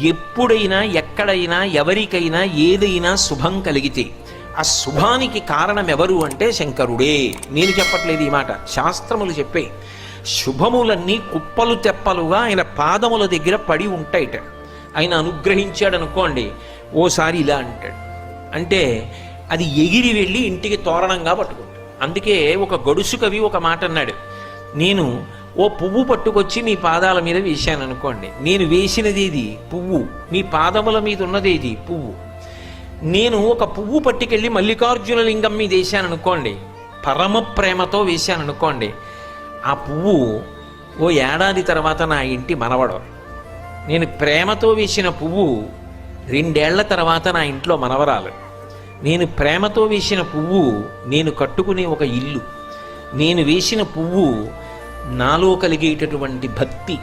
ఎప్పుడైనా ఎక్కడైనా ఎవరికైనా ఏదైనా శుభం కలిగితే ఆ శుభానికి కారణం ఎవరు అంటే శంకరుడే. నేను చెప్పట్లేదు ఈ మాట, శాస్త్రములు చెప్పే. శుభములన్నీ కుప్పలు తెప్పలుగా ఆయన పాదముల దగ్గర పడి ఉంటాయిట. ఆయన అనుగ్రహించాడు అనుకోండి, ఓసారి ఇలా అంటాడు, అంటే అది ఎగిరి వెళ్ళి ఇంటికి తోరణంగా పట్టుకుంటాడు. అందుకే ఒక గడుసు కవి ఒక మాట అన్నాడు, నేను ఓ పువ్వు పట్టుకొచ్చి మీ పాదాల మీద వేశాను అనుకోండి, నేను వేసినదేది పువ్వు, మీ పాదముల మీద ఉన్నదేది పువ్వు. నేను ఒక పువ్వు పట్టుకెళ్ళి మల్లికార్జున లింగం మీద వేశాను అనుకోండి, పరమ ప్రేమతో వేశాను అనుకోండి, ఆ పువ్వు ఓ ఏడాది తర్వాత నా ఇంటి మనవడు. నేను ప్రేమతో వేసిన పువ్వు 2 ఏళ్ల తర్వాత నా ఇంట్లో మనవరాలు. నేను ప్రేమతో వేసిన పువ్వు నేను కట్టుకునే ఒక ఇల్లు. నేను వేసిన పువ్వు నాలో కలిగేటటువంటి భక్తి,